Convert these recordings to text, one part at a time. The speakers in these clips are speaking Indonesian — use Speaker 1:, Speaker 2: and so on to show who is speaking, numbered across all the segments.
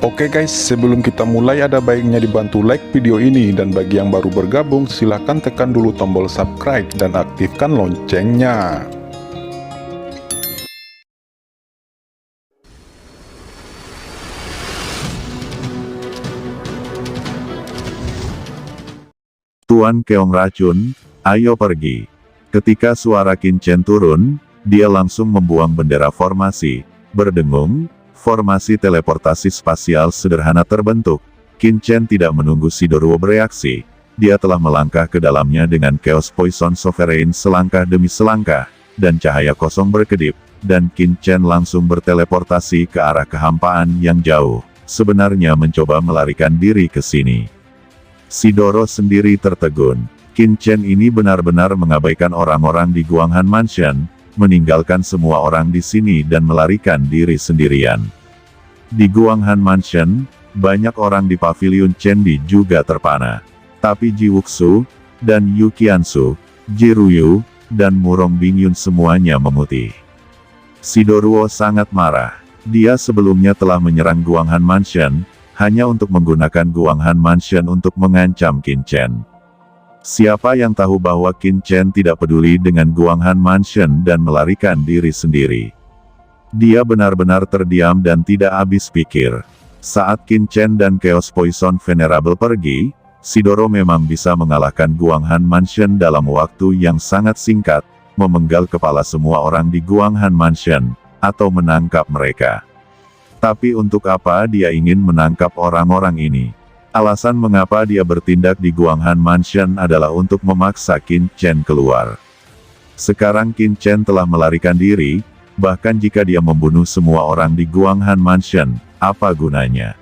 Speaker 1: Oke guys, sebelum kita mulai ada baiknya dibantu like video ini, dan bagi yang baru bergabung silahkan tekan dulu tombol subscribe dan aktifkan loncengnya.
Speaker 2: Tuan Keong racun, ayo pergi. Ketika suara Qin Chen turun, dia langsung membuang bendera formasi, berdengung. Formasi teleportasi spasial sederhana terbentuk. Qin Chen tidak menunggu Sidorou bereaksi. Dia telah melangkah ke dalamnya dengan Chaos Poison Sovereign selangkah demi selangkah, dan cahaya kosong berkedip, dan Qin Chen langsung berteleportasi ke arah kehampaan yang jauh, sebenarnya mencoba melarikan diri ke sini. Sidorou sendiri tertegun. Qin Chen ini benar-benar mengabaikan orang-orang di Guanghan Mansion, meninggalkan semua orang di sini dan melarikan diri sendirian. Di Guanghan Mansion, banyak orang di pavilion Chendi juga terpana. Tapi Ji Wuxu, dan Yu Qiansu, Ji Ruyu, dan Murong Bingyun semuanya memutih. Sidorou sangat marah. Dia sebelumnya telah menyerang Guanghan Mansion, hanya untuk menggunakan Guanghan Mansion untuk mengancam Qin Chen. Siapa yang tahu bahwa Qin Chen tidak peduli dengan Guanghan Mansion dan melarikan diri sendiri. Dia benar-benar terdiam dan tidak habis pikir. Saat Qin Chen dan Chaos Poison Venerable pergi, Sidorou memang bisa mengalahkan Guanghan Mansion dalam waktu yang sangat singkat, memenggal kepala semua orang di Guanghan Mansion, atau menangkap mereka. Tapi untuk apa dia ingin menangkap orang-orang ini? Alasan mengapa dia bertindak di Guanghan Mansion adalah untuk memaksa Qin Chen keluar. Sekarang Qin Chen telah melarikan diri, bahkan jika dia membunuh semua orang di Guanghan Mansion, apa gunanya?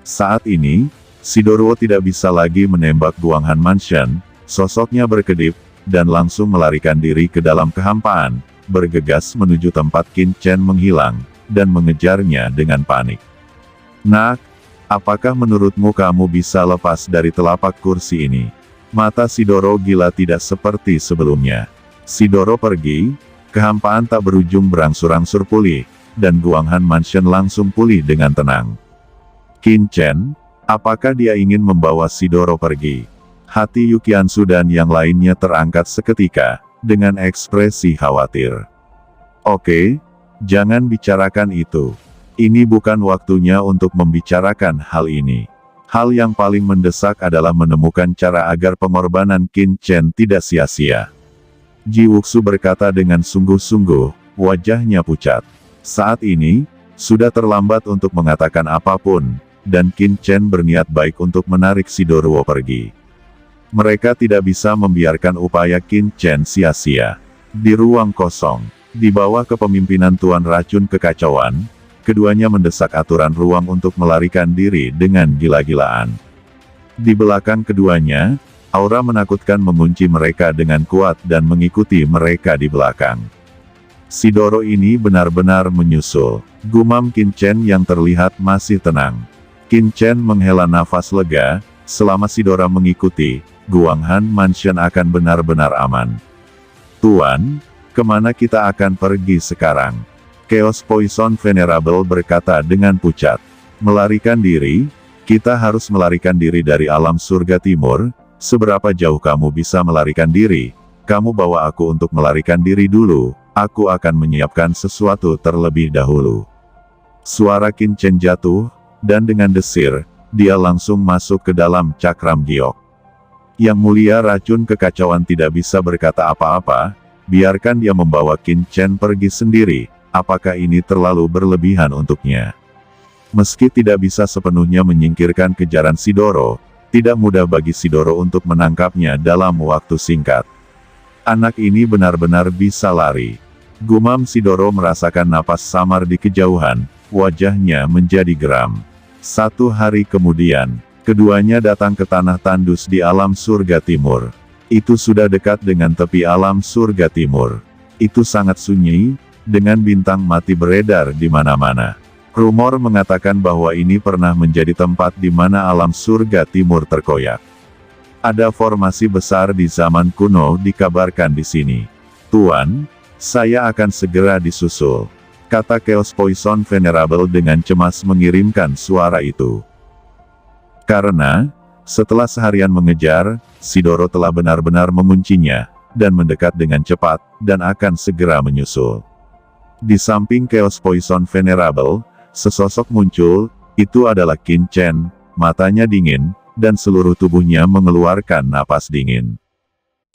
Speaker 2: Saat ini, Sidorou tidak bisa lagi menembak Guanghan Mansion, sosoknya berkedip, dan langsung melarikan diri ke dalam kehampaan, bergegas menuju tempat Qin Chen menghilang, dan mengejarnya dengan panik. Nak, apakah menurutmu kamu bisa lepas dari telapak kursi ini? Mata Sidorou gila tidak seperti sebelumnya. Sidorou pergi, kehampaan tak berujung berangsur-angsur pulih, dan Guanghan Mansion langsung pulih dengan tenang. Qin Chen, apakah dia ingin membawa Sidorou pergi? Hati Yu Qiansu dan yang lainnya terangkat seketika, dengan ekspresi khawatir. Oke, jangan bicarakan itu. Ini bukan waktunya untuk membicarakan hal ini. Hal yang paling mendesak adalah menemukan cara agar pengorbanan Qin Chen tidak sia-sia. Ji Wuxu berkata dengan sungguh-sungguh, wajahnya pucat. Saat ini, sudah terlambat untuk mengatakan apapun, dan Qin Chen berniat baik untuk menarik Sidorou pergi. Mereka tidak bisa membiarkan upaya Qin Chen sia-sia. Di ruang kosong, di bawah kepemimpinan Tuan Racun Kekacauan, keduanya mendesak aturan ruang untuk melarikan diri dengan gila-gilaan. Di belakang keduanya, aura menakutkan mengunci mereka dengan kuat dan mengikuti mereka di belakang. Sidorou ini benar-benar menyusul. Gumam Qin Chen yang terlihat masih tenang. Qin Chen menghela nafas lega, selama Sidorou mengikuti, Guanghan Mansion akan benar-benar aman. Tuan, kemana kita akan pergi sekarang? Chaos Poison Venerable berkata dengan pucat. Melarikan diri? Kita harus melarikan diri dari alam surga timur. Seberapa jauh kamu bisa melarikan diri? Kamu bawa aku untuk melarikan diri dulu, aku akan menyiapkan sesuatu terlebih dahulu. Suara Qin Chen jatuh, dan dengan desir, dia langsung masuk ke dalam cakram giok. Yang mulia Racun Kekacauan tidak bisa berkata apa-apa, biarkan dia membawa Qin Chen pergi sendiri. Apakah ini terlalu berlebihan untuknya? Meski tidak bisa sepenuhnya menyingkirkan kejaran Sidorou, tidak mudah bagi Sidorou untuk menangkapnya dalam waktu singkat. Anak ini benar-benar bisa lari. Gumam Sidorou merasakan napas samar di kejauhan, wajahnya menjadi geram. 1 hari kemudian, keduanya datang ke tanah tandus di alam surga timur. Itu sudah dekat dengan tepi alam surga timur. Itu sangat sunyi, dengan bintang mati beredar di mana-mana. Rumor mengatakan bahwa ini pernah menjadi tempat di mana alam surga timur terkoyak. Ada formasi besar di zaman kuno dikabarkan di sini. Tuan, saya akan segera disusul. kata Chaos Poison Venerable dengan cemas mengirimkan suara itu. Karena, setelah seharian mengejar, Shidoro telah benar-benar menguncinya, dan mendekat dengan cepat, dan akan segera menyusul. Di samping Chaos Poison Venerable, sesosok muncul, itu adalah Qin Chen, matanya dingin, dan seluruh tubuhnya mengeluarkan napas dingin.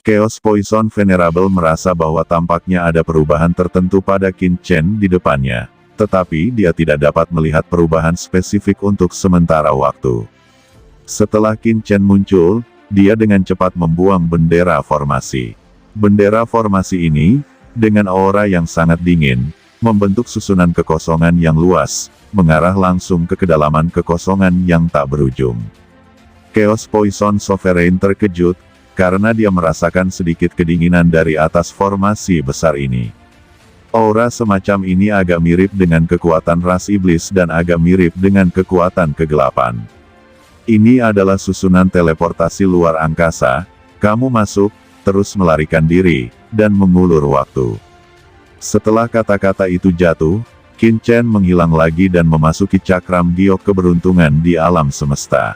Speaker 2: Chaos Poison Venerable merasa bahwa tampaknya ada perubahan tertentu pada Qin Chen di depannya, tetapi dia tidak dapat melihat perubahan spesifik untuk sementara waktu. Setelah Qin Chen muncul, dia dengan cepat membuang bendera formasi. Bendera formasi ini, dengan aura yang sangat dingin, membentuk susunan kekosongan yang luas, mengarah langsung ke kedalaman kekosongan yang tak berujung. Chaos Poison Sovereign terkejut, karena dia merasakan sedikit kedinginan dari atas formasi besar ini. Aura semacam ini agak mirip dengan kekuatan ras iblis dan agak mirip dengan kekuatan kegelapan. Ini adalah susunan teleportasi luar angkasa, kamu masuk, terus melarikan diri, dan mengulur waktu. Setelah kata-kata itu jatuh, Qin Chen menghilang lagi dan memasuki cakram giok keberuntungan di alam semesta.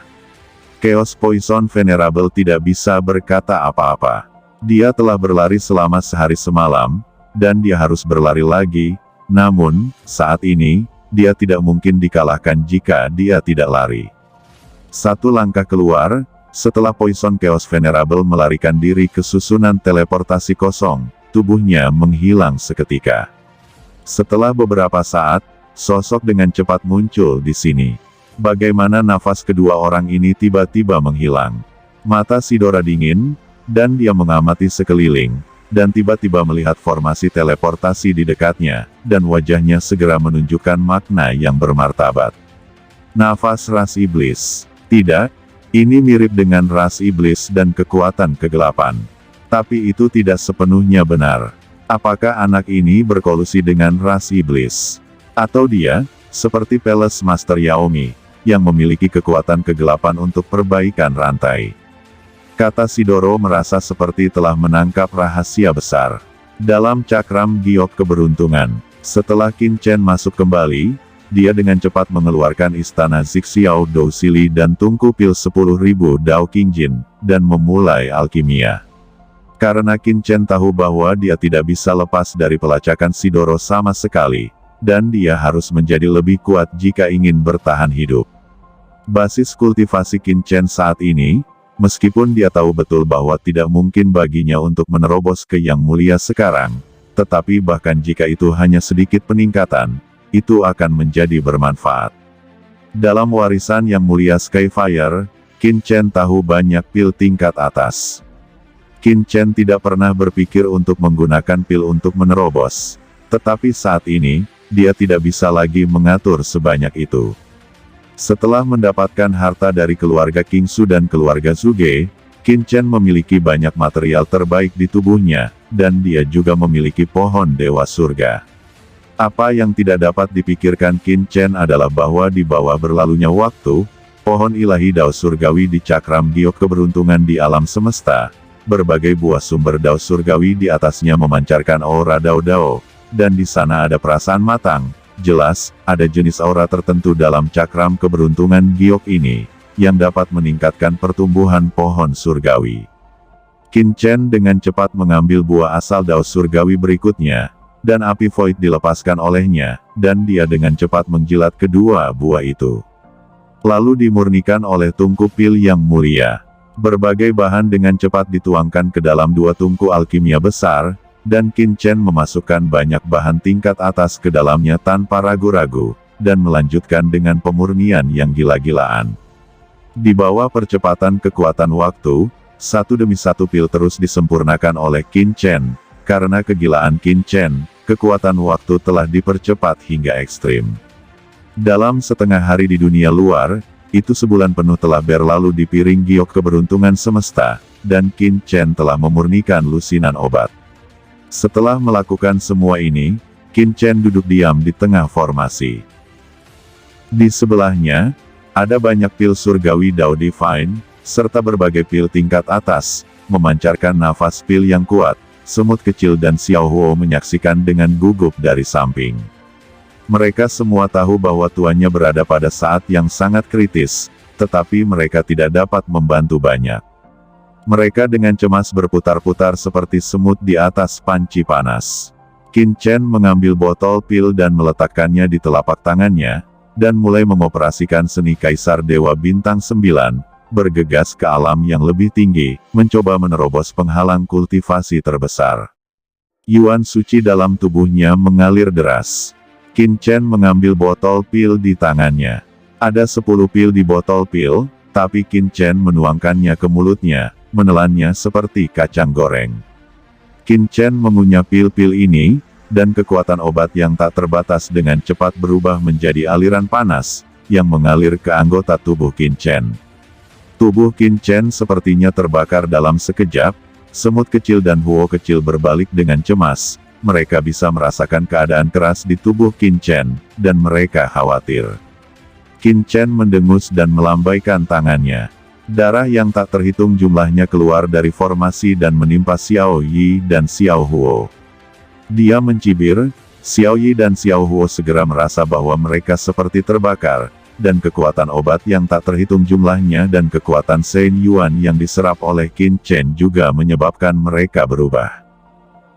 Speaker 2: Chaos Poison Venerable tidak bisa berkata apa-apa. Dia telah berlari selama sehari semalam, dan dia harus berlari lagi, namun, saat ini, dia tidak mungkin dikalahkan jika dia tidak lari. Satu langkah keluar, setelah Poison Chaos Venerable melarikan diri ke susunan teleportasi kosong, tubuhnya menghilang seketika. Setelah beberapa saat, sosok dengan cepat muncul di sini. Bagaimana nafas kedua orang ini tiba-tiba menghilang. Mata Shidoro dingin, dan dia mengamati sekeliling, dan tiba-tiba melihat formasi teleportasi di dekatnya, dan wajahnya segera menunjukkan makna yang bermartabat. Nafas ras iblis. Tidak, ini mirip dengan ras iblis dan kekuatan kegelapan. Tapi itu tidak sepenuhnya benar. Apakah anak ini berkolusi dengan ras iblis? Atau dia, seperti Palace Master Yaomi, yang memiliki kekuatan kegelapan untuk perbaikan rantai? Kata Shidoro merasa seperti telah menangkap rahasia besar. Dalam cakram giok keberuntungan, setelah Qin Chen masuk kembali, dia dengan cepat mengeluarkan istana Zixiao Dousili dan tungku pil 10.000 Dao Qingjin, dan memulai alkimia. Karena Qin Chen tahu bahwa dia tidak bisa lepas dari pelacakan Shidoro sama sekali, dan dia harus menjadi lebih kuat jika ingin bertahan hidup. Basis kultivasi Qin Chen saat ini, meskipun dia tahu betul bahwa tidak mungkin baginya untuk menerobos ke Yang Mulia sekarang, tetapi bahkan jika itu hanya sedikit peningkatan, itu akan menjadi bermanfaat. Dalam warisan Yang Mulia Skyfire, Qin Chen tahu banyak pil tingkat atas. Qin Chen tidak pernah berpikir untuk menggunakan pil untuk menerobos, tetapi saat ini, dia tidak bisa lagi mengatur sebanyak itu. Setelah mendapatkan harta dari keluarga Kingsu dan keluarga Zuge, Qin Chen memiliki banyak material terbaik di tubuhnya, dan dia juga memiliki pohon Dewa Surga. Apa yang tidak dapat dipikirkan Qin Chen adalah bahwa di bawah berlalunya waktu, pohon ilahi Dao Surgawi di cakram giok keberuntungan di alam semesta, berbagai buah sumber Dao Surgawi di atasnya memancarkan aura Dao-Dao, dan di sana ada perasaan matang. Jelas, ada jenis aura tertentu dalam cakram keberuntungan giok ini, yang dapat meningkatkan pertumbuhan pohon surgawi. Qin Chen dengan cepat mengambil buah asal Dao Surgawi berikutnya, dan api void dilepaskan olehnya, dan dia dengan cepat menjilat kedua buah itu. Lalu dimurnikan oleh tungku pil yang mulia. Berbagai bahan dengan cepat dituangkan ke dalam dua tungku alkimia besar, dan Qin Chen memasukkan banyak bahan tingkat atas ke dalamnya tanpa ragu-ragu, dan melanjutkan dengan pemurnian yang gila-gilaan. Di bawah percepatan kekuatan waktu, satu demi satu pil terus disempurnakan oleh Qin Chen. Karena kegilaan Qin Chen, kekuatan waktu telah dipercepat hingga ekstrim. Dalam setengah hari di dunia luar, itu sebulan penuh telah berlalu di piring giok keberuntungan semesta, dan Qin Chen telah memurnikan lusinan obat. Setelah melakukan semua ini, Qin Chen duduk diam di tengah formasi. Di sebelahnya, ada banyak pil surgawi Dao Divine, serta berbagai pil tingkat atas, memancarkan nafas pil yang kuat. Semut kecil dan Xiao Huo menyaksikan dengan gugup dari samping. Mereka semua tahu bahwa tuannya berada pada saat yang sangat kritis, tetapi mereka tidak dapat membantu banyak. Mereka dengan cemas berputar-putar seperti semut di atas panci panas. Qin Chen mengambil botol pil dan meletakkannya di telapak tangannya, dan mulai mengoperasikan seni Kaisar Dewa Bintang 9, bergegas ke alam yang lebih tinggi, mencoba menerobos penghalang kultivasi terbesar. Yuan suci dalam tubuhnya mengalir deras. Qin Chen mengambil botol pil di tangannya. Ada 10 pil di botol pil, tapi Qin Chen menuangkannya ke mulutnya, menelannya seperti kacang goreng. Qin Chen mengunyah pil-pil ini, dan kekuatan obat yang tak terbatas dengan cepat berubah menjadi aliran panas, yang mengalir ke anggota tubuh Qin Chen. Tubuh Qin Chen sepertinya terbakar dalam sekejap, semut kecil dan huo kecil berbalik dengan cemas. Mereka bisa merasakan keadaan keras di tubuh Qin Chen, dan mereka khawatir. Qin Chen mendengus dan melambaikan tangannya. Darah yang tak terhitung jumlahnya keluar dari formasi dan menimpa Xiao Yi dan Xiao Huo. Dia mencibir, Xiao Yi dan Xiao Huo segera merasa bahwa mereka seperti terbakar, dan kekuatan obat yang tak terhitung jumlahnya dan kekuatan Shen Yuan yang diserap oleh Qin Chen juga menyebabkan mereka berubah.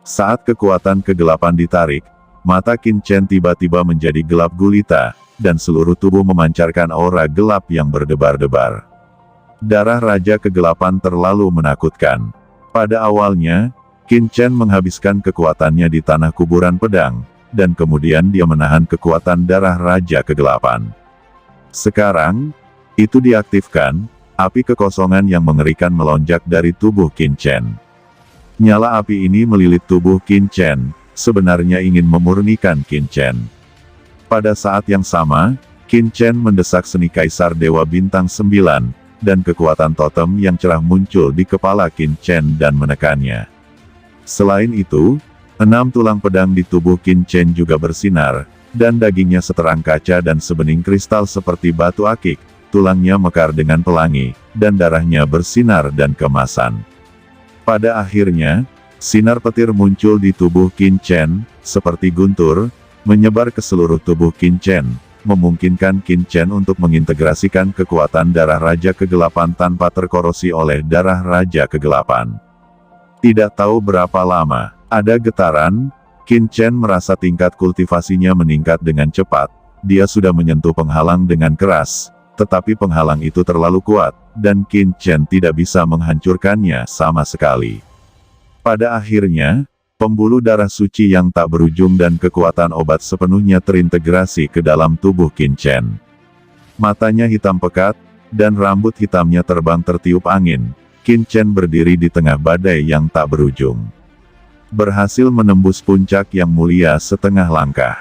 Speaker 2: Saat kekuatan kegelapan ditarik, mata Qin Chen tiba-tiba menjadi gelap gulita, dan seluruh tubuh memancarkan aura gelap yang berdebar-debar. Darah Raja Kegelapan terlalu menakutkan. Pada awalnya, Qin Chen menghabiskan kekuatannya di tanah kuburan pedang, dan kemudian dia menahan kekuatan darah Raja Kegelapan. Sekarang, itu diaktifkan, api kekosongan yang mengerikan melonjak dari tubuh Qin Chen. Nyala api ini melilit tubuh Qin Chen, sebenarnya ingin memurnikan Qin Chen. Pada saat yang sama, Qin Chen mendesak seni Kaisar Dewa Bintang 9, dan kekuatan totem yang cerah muncul di kepala Qin Chen dan menekannya. Selain itu, 6 tulang pedang di tubuh Qin Chen juga bersinar, dan dagingnya seterang kaca dan sebening kristal seperti batu akik, tulangnya mekar dengan pelangi, dan darahnya bersinar dan kemasan. Pada akhirnya, sinar petir muncul di tubuh Qin Chen, seperti guntur, menyebar ke seluruh tubuh Qin Chen, memungkinkan Qin Chen untuk mengintegrasikan kekuatan darah Raja Kegelapan tanpa terkorosi oleh darah Raja Kegelapan. Tidak tahu berapa lama, ada getaran, Qin Chen merasa tingkat kultivasinya meningkat dengan cepat, dia sudah menyentuh penghalang dengan keras, tetapi penghalang itu terlalu kuat, dan Qin Chen tidak bisa menghancurkannya sama sekali. Pada akhirnya, pembuluh darah suci yang tak berujung dan kekuatan obat sepenuhnya terintegrasi ke dalam tubuh Qin Chen. Matanya hitam pekat, dan rambut hitamnya terbang tertiup angin. Qin Chen berdiri di tengah badai yang tak berujung. Berhasil menembus puncak yang mulia setengah langkah.